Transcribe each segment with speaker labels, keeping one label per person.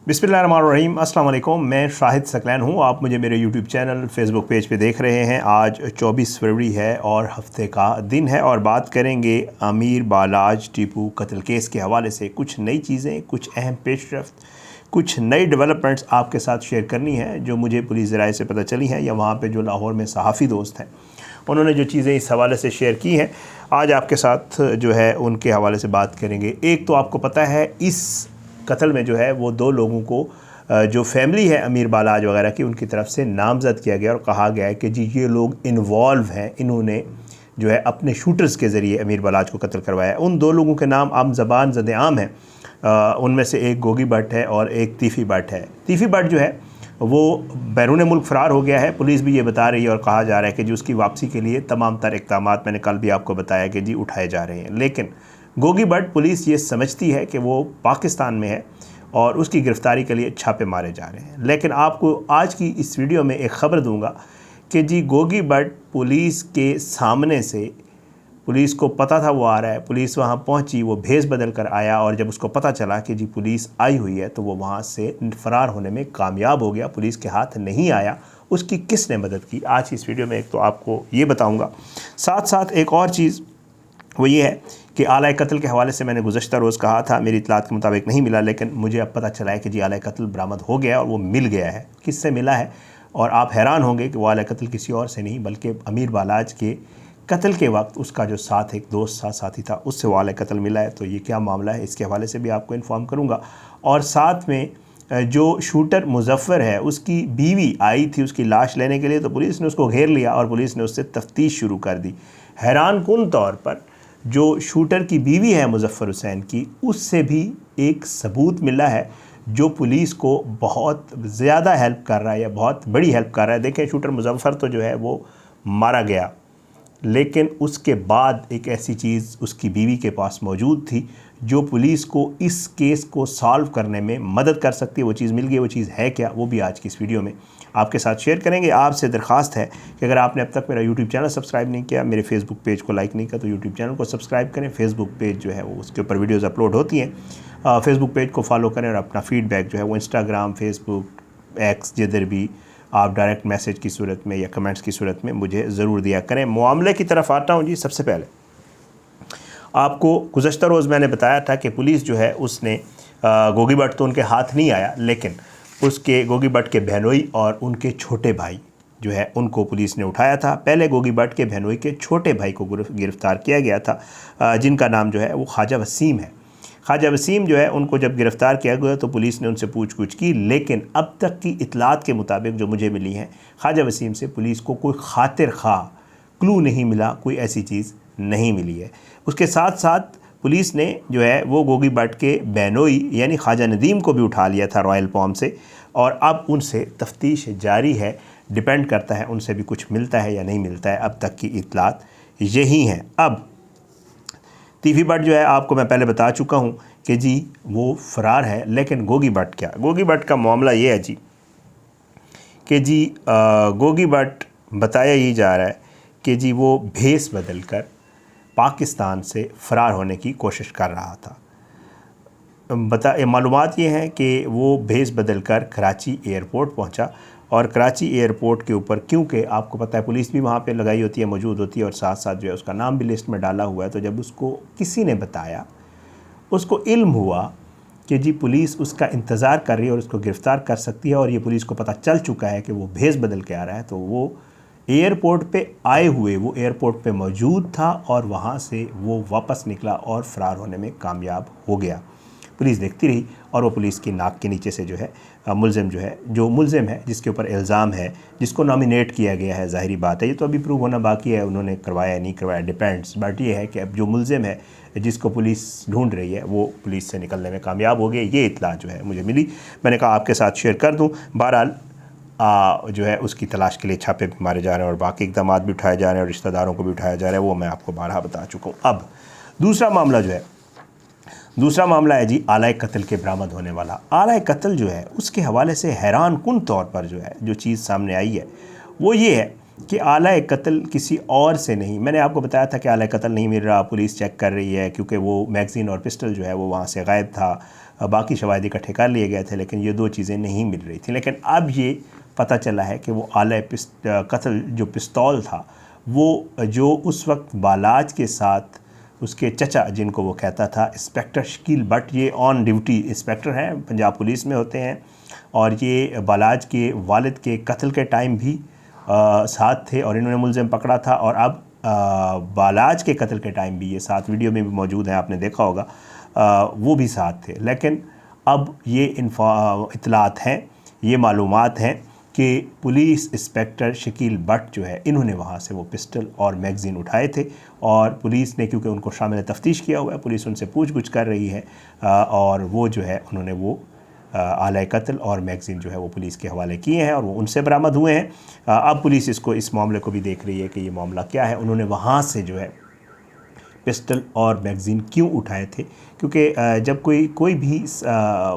Speaker 1: बिस्मिल्लाहिर्रहमानिर्रहीम। अस्सलाम वालेकुम। मैं शाहिद सकलैन हूँ। आप मुझे मेरे यूट्यूब चैनल फेसबुक पेज पे देख रहे हैं। आज 24 फरवरी है और हफ्ते का दिन है और बात करेंगे अमीर बालाज टीपू कत्ल केस के हवाले से कुछ नई चीज़ें, कुछ अहम पेशरफ्त, कुछ नई डेवलपमेंट्स आपके साथ शेयर करनी है जो मुझे पुलिस ज़राए से पता चली हैं या वहाँ पर जो लाहौर में सहाफ़ी दोस्त हैं उन्होंने जो चीज़ें इस हवाले से शेयर की हैं, आज आपके साथ जो है उनके हवाले से बात करेंगे। एक तो आपको पता है इस कत्ल में जो है वो दो लोगों को जो फैमिली है अमीर बालाज वगैरह की उनकी तरफ से नामज़द किया गया और कहा गया है कि जी ये लोग इन्वॉल्व हैं, इन्होंने जो है अपने शूटर्स के ज़रिए अमीर बालाज को कत्ल करवाया। उन दो लोगों के नाम आम ज़बान ज़द आम हैं। उनमें से एक गोगी भट्ट है और एक तीफ़ी भट्ट है। तीफ़ी भट्ट जो है वो बैरून मुल्क फ़रार हो गया है। पुलिस भी ये बता रही है और कहा जा रहा है कि जी उसकी वापसी के लिए तमाम तर इक़दामात मैंने कल भी आपको बताया कि जी उठाए जा रहे हैं। लेकिन गोगी भट्ट पुलिस ये समझती है कि वो पाकिस्तान में है और उसकी गिरफ़्तारी के लिए छापे मारे जा रहे हैं। लेकिन आपको आज की इस वीडियो में एक ख़बर दूंगा कि जी गोगी भट्ट पुलिस के सामने से, पुलिस को पता था वो आ रहा है, पुलिस वहाँ पहुँची, वो भेस बदल कर आया और जब उसको पता चला कि जी पुलिस आई हुई है तो वो वहाँ से फ़रार होने में कामयाब हो गया, पुलिस के हाथ नहीं आया। उसकी किसने मदद की, आज इस वीडियो में एक तो आपको ये बताऊँगा। साथ साथ एक और चीज़ वो ये है कि आला कत्ल के हवाले से मैंने गुज़श्ता रोज़ कहा था, मेरी इत्तलात के मुताबिक नहीं मिला, लेकिन मुझे अब पता चला है कि जी आला कत्ल बरामद हो गया और वो मिल गया है। किससे मिला है और आप हैरान होंगे कि वो आला कत्ल किसी और से नहीं बल्कि अमीर बालाज के कत्ल के वक्त उसका जो साथ एक दोस्त साथी था उससे वो आला कत्ल मिला है। तो ये क्या मामला है इसके हवाले से भी आपको इन्फॉर्म करूँगा। और साथ में जो शूटर मुजफ्फ़र है उसकी बीवी आई थी उसकी लाश लेने के लिए, तो पुलिस ने उसको घेर लिया और पुलिस ने उससे तफ्तीश शुरू कर दी। हैरान कुन तौर पर जो शूटर की बीवी है मुजफ्फ़र हुसैन की, उससे भी एक सबूत मिला है जो पुलिस को बहुत ज़्यादा हेल्प कर रहा है या बहुत बड़ी हेल्प कर रहा है। देखें, शूटर मुजफ्फ़र तो जो है वो मारा गया, लेकिन उसके बाद एक ऐसी चीज़ उसकी बीवी के पास मौजूद थी जो पुलिस को इस केस को सॉल्व करने में मदद कर सकती है। वो चीज़ मिल गई। वो चीज़ है क्या, वो भी आज की इस वीडियो में आपके साथ शेयर करेंगे। आपसे दरख्वास्त है कि अगर आपने अब तक मेरा यूट्यूब चैनल सब्सक्राइब नहीं किया, मेरे फेसबुक पेज को लाइक नहीं किया, तो यूट्यूब चैनल को सब्सक्राइब करें। फेसबुक पेज जो है वो उसके ऊपर वीडियोज़ अपलोड होती हैं। फेसबुक पेज को फॉलो करें और अपना फ़ीडबैक जो है वो इंस्टाग्राम, फेसबुक, एक्स, जिधर भी आप डायरेक्ट मैसेज की सूरत में या कमेंट्स की सूरत में मुझे ज़रूर दिया करें। मामले की तरफ आता हूँ जी। सबसे पहले आपको गुज़श्ता रोज़ मैंने बताया था कि पुलिस जो है उसने गोगी भट्ट तो उनके हाथ नहीं आया, लेकिन उसके गोगी भट्ट के बहनोई और उनके छोटे भाई जो है उनको पुलिस ने उठाया था। पहले गोगी भट्ट के बहनोई के छोटे भाई को गिरफ़्तार किया गया था, जिनका नाम जो है वो ख्वाजा वसीम है। ख्वाजा वसीम जो है उनको जब गिरफ़्तार किया गया तो पुलिस ने उनसे पूछ की, लेकिन अब तक की इतलात के मुताबिक जो मुझे मिली हैं, ख्वाजा वसीम से पुलिस को कोई खातिर खा क्लू नहीं मिला, कोई ऐसी चीज़ नहीं मिली है। उसके साथ साथ पुलिस ने जो है वो गोगी भट्ट के बहनोई यानी ख्वाजा नदीम को भी उठा लिया था रॉयल पॉम से, और अब उनसे तफ्तीश जारी है। डिपेंड करता है उनसे भी कुछ मिलता है या नहीं मिलता है। अब तक की इतलात यही हैं। अब तीफ़ी भट्ट जो है आपको मैं पहले बता चुका हूँ कि जी वो फ़रार है, लेकिन गोगी भट्ट क्या, गोगी भट्ट का मामला ये है जी कि जी गोगी भट्ट बताया ही जा रहा है कि जी वो भेस बदल कर पाकिस्तान से फ़रार होने की कोशिश कर रहा था। मालूमात ये हैं कि वो भेस बदल कर कराची एयरपोर्ट पहुंचा और कराची एयरपोर्ट के ऊपर, क्योंकि आपको पता है पुलिस भी वहाँ पे लगाई होती है, मौजूद होती है, और साथ साथ जो है उसका नाम भी लिस्ट में डाला हुआ है। तो जब उसको किसी ने बताया, उसको इल्म हुआ कि जी पुलिस उसका इंतज़ार कर रही है और उसको गिरफ़्तार कर सकती है, और ये पुलिस को पता चल चुका है कि वो भेस बदल के आ रहा है, तो वो एयरपोर्ट पे आए हुए वो एयरपोर्ट पे मौजूद था और वहाँ से वो वापस निकला और फ़रार होने में कामयाब हो गया। पुलिस देखती रही और वो पुलिस की नाक के नीचे से जो है मुलज़िम जो मुलज़िम है, जिसके ऊपर इल्ज़ाम है, जिसको नॉमिनेट किया गया है, ज़ाहिरी बात है ये तो अभी प्रूव होना बाकी है, उन्होंने करवाया या नहीं करवाया डिपेंड्स, बट ये है कि अब जो मुलज़िम है जिसको पुलिस ढूंढ रही है वो पुलिस से निकलने में कामयाब हो गए। ये इत्तला जो है मुझे मिली, मैंने कहा आपके साथ शेयर कर दूँ। बहरहाल जो है उसकी तलाश के लिए छापे भी मारे जा रहे हैं और बाकी इक़दामात भी उठाए जा रहे हैं और रिश्तेदारों को भी उठाया जा रहा है, वो मैं आपको बारहा बता चुका हूँ। अब दूसरा मामला है जी आला कत्ल के बरामद होने वाला। आला कत्ल जो है उसके हवाले से हैरान कुन तौर पर जो चीज़ सामने आई है वो ये है कि आला कत्ल किसी और से नहीं, मैंने आपको बताया था कि आला कत्ल नहीं मिल रहा, पुलिस चेक कर रही है, क्योंकि वो मैगज़ीन और पिस्टल जो है वो वहाँ से गायब था। बाकी शवाहिद इकट्ठे कर लिए गए थे, लेकिन ये 2 चीज़ें नहीं मिल रही थी। लेकिन अब ये पता चला है कि वो आला कत्ल जो पिस्तौल था वो जो उस वक्त बालाज के साथ उसके चचा, जिनको वो कहता था इंस्पेक्टर शकील भट्ट, ये ऑन ड्यूटी इंस्पेक्टर हैं, पंजाब पुलिस में होते हैं, और ये बालाज के वालिद के कत्ल के टाइम भी साथ थे और इन्होंने मुलज़िम पकड़ा था, और अब बालाज के कत्ल के टाइम भी ये साथ, वीडियो में भी मौजूद है, आपने देखा होगा, वो भी साथ थे। लेकिन अब ये इत्तलात हैं, ये मालूमात हैं कि पुलिस इंस्पेक्टर शकील भट्ट जो है, इन्होंने वहाँ से वो पिस्टल और मैगज़ीन उठाए थे, और पुलिस ने, क्योंकि उनको शामिल तफ्तीश किया हुआ है, पुलिस उनसे पूछ-गुछ कर रही है, और वो जो है उन्होंने वो आला कत्ल और मैगज़ीन जो है वो पुलिस के हवाले किए हैं और वो उनसे बरामद हुए हैं। अब पुलिस इस मामले को भी देख रही है कि ये मामला क्या है, उन्होंने वहाँ से जो है पिस्टल और मैगज़ीन क्यों उठाए थे, क्योंकि जब कोई भी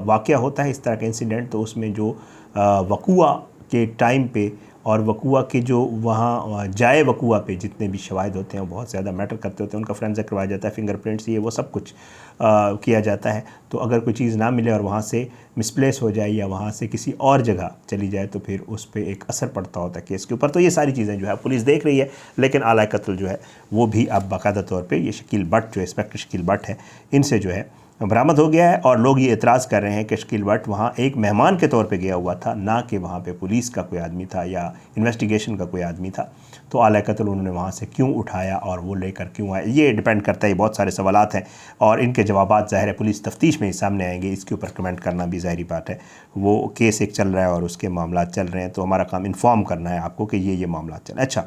Speaker 1: वाक़या होता है इस तरह का इंसिडेंट, तो उसमें जो वक़ुआ के टाइम पे और वक़ुआ के जो वहाँ जाए वक़ुआ पे जितने भी शवाहिद होते हैं वो बहुत ज़्यादा मैटर करते होते हैं, उनका फोरेंसिक करवाया जाता है, फिंगरप्रिंट्स ये वो सब कुछ किया जाता है। तो अगर कोई चीज़ ना मिले और वहाँ से मिसप्लेस हो जाए या वहाँ से किसी और जगह चली जाए तो फिर उस पर एक असर पड़ता होता है केस के ऊपर। तो ये सारी चीज़ें जो है पुलिस देख रही है, लेकिन आला कत्ल जो है वो भी अब बाकायदा तौर पर ये शकील भट्ट जो इंस्पेक्टर शकील भट्ट है, इनसे जो है बरामद हो गया है। और लोग ये एतराज़ कर रहे हैं कि शकील भट्ट वहाँ एक मेहमान के तौर पे गया हुआ था, ना कि वहाँ पे पुलिस का कोई आदमी था या इन्वेस्टिगेशन का कोई आदमी था। तो आला कत्ल उन्होंने वहाँ से क्यों उठाया और वो लेकर क्यों आए, ये डिपेंड करता है। बहुत सारे सवालात हैं और इनके जवाबात ज़ाहिर है पुलिस तफ्तीश में ही सामने आएंगे। इसके ऊपर कमेंट करना भी ज़ाहिरी बात है, वो केस एक चल रहा है और उसके मामला चल रहे हैं, तो हमारा काम इन्फॉर्म करना है आपको कि ये मामला चल। अच्छा,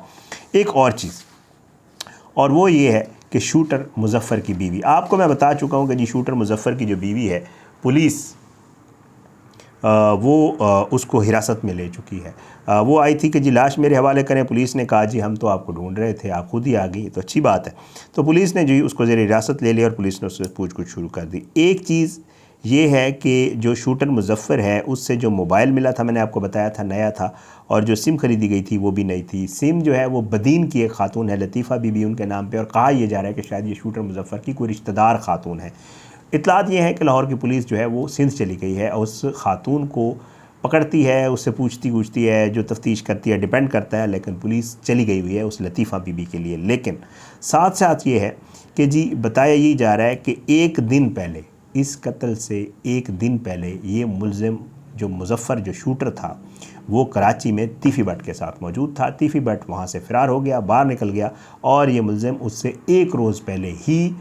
Speaker 1: एक और चीज़, और वो ये है कि शूटर मुजफ़्फ़र की बीवी, आपको मैं बता चुका हूँ कि जी शूटर मुजफ़्फ़र की जो बीवी है, पुलिस वो उसको हिरासत में ले चुकी है। वो आई थी कि जी लाश मेरे हवाले करें, पुलिस ने कहा जी हम तो आपको ढूंढ रहे थे, आप खुद ही आ गई, तो अच्छी बात है। तो पुलिस ने जी उसको ज़ेर हिरासत ले लिया और पुलिस ने उससे पूछताछ शुरू कर दी। एक चीज़ ये है कि जो शूटर मुजफ़्फ़र है उससे जो मोबाइल मिला था, मैंने आपको बताया था नया था, और जो सिम ख़रीदी गई थी वो भी नई थी। सिम जो है वो बदीन की एक खातून है, लतीफ़ा बीबी उनके नाम पे, और कहा यह जा रहा है कि शायद ये शूटर मुजफ़्फ़र की कोई रिश्तेदार खातून है। इत्तलात ये है कि लाहौर की पुलिस जो है वो सिंध चली गई है और उस खातून को पकड़ती है, उससे पूछती है, जो तफ्तीश करती है, डिपेंड करता है, लेकिन पुलिस चली गई हुई है उस लतीफ़ा बीबी के लिए। लेकिन साथ साथ ये है कि जी बताया यही जा रहा है कि एक दिन पहले, इस कत्ल से एक दिन पहले, ये मुलज़िम जो मुजफ़्फ़र जो शूटर था वो कराची में तीफ़ी भट्ट के साथ मौजूद था। तीफ़ी भट्ट वहाँ से फ़रार हो गया, बाहर निकल गया, और ये मुलज़िम उससे एक रोज़ पहले ही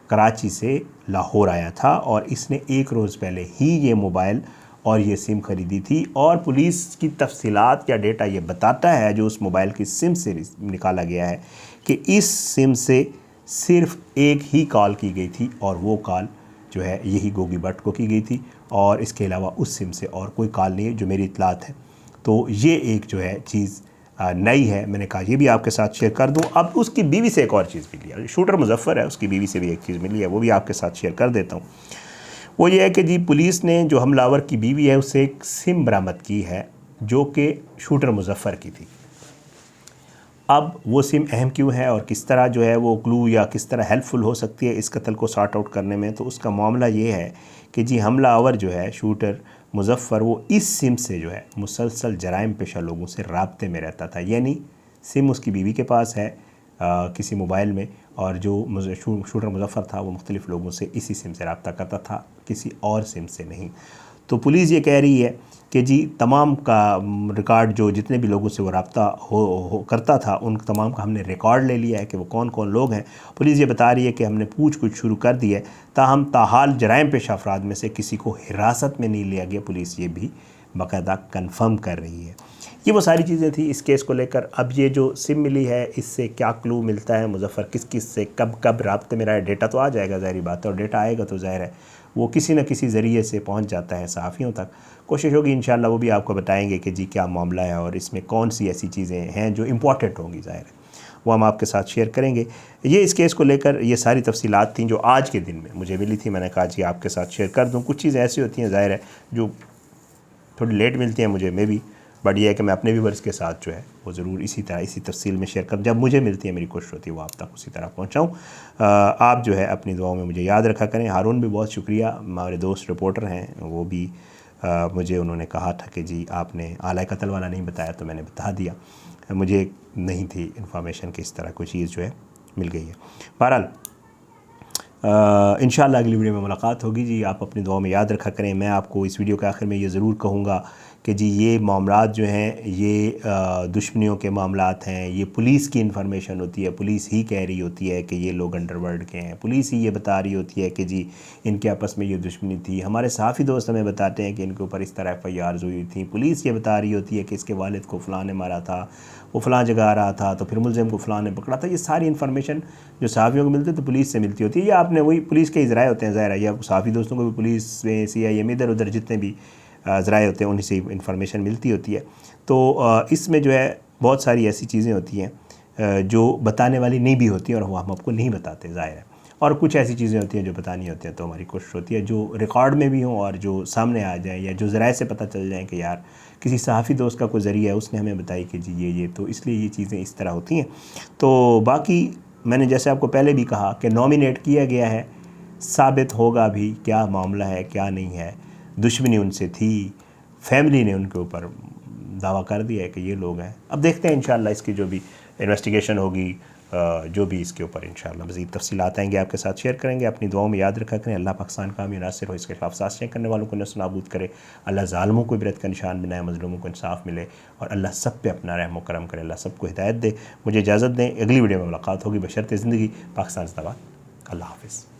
Speaker 1: कराची से लाहौर आया था और इसने एक रोज़ पहले ही ये मोबाइल और ये सिम ख़रीदी थी। और पुलिस की तफसीलात या डेटा ये बताता है जो उस मोबाइल की सिम से निकाला गया है कि इस सिम से सिर्फ़ एक ही कॉल की गई थी और वो कॉल जो है यही गोगी भट्ट को की गई थी, और इसके अलावा उस सिम से और कोई कॉल नहीं है जो मेरी इत्तलात है। तो ये एक जो है चीज़ नई है, मैंने कहा ये भी आपके साथ शेयर कर दूं। अब उसकी बीवी से एक और चीज़ मिली है, शूटर मुजफ़्फ़र है उसकी बीवी से भी एक चीज़ मिली है, वो भी आपके साथ शेयर कर देता हूँ। वो ये है कि जी पुलिस ने जो हमलावर की बीवी है उससे एक सिम बरामद की है जो कि शूटर मुजफ़्फ़र की थी। अब वो सिम अहम क्यों है और किस तरह जो है वो क्लू या किस तरह हेल्पफुल हो सकती है इस कत्ल को सॉर्ट आउट करने में, तो उसका मामला ये है कि जी हमलावर जो है शूटर मुजफ़्फ़र वो इस सिम से जो है मुसलसल जराइम पेशा लोगों से राब्ते में रहता था। यानी सिम उसकी बीवी के पास है किसी मोबाइल में, और जो शूटर मुजफ़्फ़र था वो मुख्तलिफ़ लोगों से इसी सिम से रब्ता करता था, किसी और सिम से नहीं। तो पुलिस ये कह रही है कि जी तमाम का रिकॉर्ड जो जितने भी लोगों से वो रब्ता करता था उन तमाम का हमने रिकॉर्ड ले लिया है कि वो कौन कौन लोग हैं। पुलिस ये बता रही है कि हमने पूछ शुरू कर दी है, ताहम ताहाल जराइम पेशा अफराद में से किसी को हिरासत में नहीं लिया गया, पुलिस ये भी बाकायदा कन्फर्म कर रही है। ये वो सारी चीज़ें थी इस केस को लेकर। अब ये जो सिम मिली है इससे क्या क्लू मिलता है, मुजफ़्फ़र किस किस से कब कब राब्ते में रहा है, डेटा तो आ जाएगा ज़ाहिर बात है, और डेटा आएगा तो ज़ाहिर है वो किसी न किसी ज़रिए से पहुंच जाता है सहाफ़ियों तक। कोशिश होगी इंशाअल्लाह वो भी आपको बताएंगे कि जी क्या मामला है और इसमें कौन सी ऐसी चीज़ें हैं जो इम्पॉर्टेंट होंगी, ज़ाहिर है वो हम आपके साथ शेयर करेंगे। ये इस केस को लेकर ये सारी तफसीलात थी जो आज के दिन में मुझे मिली थी, मैंने कहा जी आपके साथ शेयर कर दूँ। कुछ चीज़ें ऐसी होती हैं ज़ाहिर है जो थोड़ी लेट मिलती हैं मुझे, मैं भी बट ये है कि मैं अपने व्यूवर्स के साथ जो है वो ज़रूर इसी तरह इसी तफसील में शेयर कर, जब मुझे मिलती है मेरी कोशिश होती है वो आप तक उसी तरह पहुँचाऊँ। आप जो है अपनी दुआओं में मुझे याद रखा करें। हारून भी बहुत शुक्रिया, हमारे दोस्त रिपोर्टर हैं, वो भी मुझे उन्होंने कहा था कि जी आपने आला कत्ल वाला नहीं बताया, तो मैंने बता दिया, मुझे नहीं थी इन्फॉर्मेशन कि इस तरह कोई चीज़ जो है मिल गई है। बहरहाल इंशाअल्लाह अगली वीडियो में मुलाकात होगी जी। आप अपनी दुआ में याद रखा करें। मैं आपको इस वीडियो के आखिर में ये ज़रूर कहूँगा कि जी ये मामलात जो हैं ये दुश्मनियों के मामलात हैं, ये पुलिस की इन्फॉर्मेशन होती है, पुलिस ही कह रही होती है कि ये लोग अंडरवर्ल्ड के हैं, पुलिस ही ये बता रही होती है कि जी इनके आपस में ये दुश्मनी थी। हमारे सहाफ़ी दोस्त हमें बताते हैं कि इनके ऊपर इस तरह FIRs हुई थी, पुलिस ये बता रही होती है कि इसके वालिद को फ़लाँ ने मारा था, वो फ़लाँ जगह आ रहा था, तो फिर मुलज़िम को फ़लाँ ने पकड़ा था। ये सारी इन्फॉर्मेशन जो सहाफ़ियों को मिलती है तो पुलिस से मिलती होती है, या आपने वही पुलिस के ज़राए होते हैं, ज़ाहिर है, या सहाफ़ी दोस्तों को भी पुलिस में CIA में इधर उधर जितने भी ज़राए होते हैं उन्हीं से इन्फॉर्मेशन मिलती होती है। तो इसमें जो है बहुत सारी ऐसी चीज़ें होती हैं जो बताने वाली नहीं भी होती हैं और वो हम आपको नहीं बताते, ज़ाहिर है, और कुछ ऐसी चीज़ें होती हैं जो बतानी होती हैं, तो हमारी कोशिश होती है जो रिकॉर्ड में भी हों और जो सामने आ जाए या जो ज़राए से पता चल जाए कि यार किसी सहाफ़ी दोस्त का कोई ज़रिया है, उसने हमें बताई कि जी ये तो इसलिए ये चीज़ें इस तरह होती हैं। तो बाकी मैंने जैसे आपको पहले भी कहा कि नॉमिनेट किया गया है, साबित होगा भी क्या मामला है क्या नहीं है। दुश्मनी उनसे थी, फैमिली ने उनके ऊपर दावा कर दिया है कि ये लोग हैं। अब देखते हैं इंशाअल्लाह इसकी जो भी इन्वेस्टिगेशन होगी, जो भी इसके ऊपर इंशाअल्लाह मज़ीद तफसीलात आएंगे आपके साथ शेयर करेंगे। अपनी दुआओं में याद रखा करें। अल्लाह पाकिस्तान का अमीर नासिर हो, इसके खिलाफ साजिशें करने वालों को नस्ल-नाबूद करे। अल्लाह ज़ालिमों को इबरत का निशान बनाए, मज़लूमों को इंसाफ मिले, और अल्लाह सब पे अपना रहम व करम करे, अल्लाह सबको हिदायत दे। मुझे इजाज़त दें, अगली वीडियो में मुलाकात होगी बशर्ते ज़िंदगी। पाकिस्तान ज़िंदाबाद। अल्लाह हाफ़िज़।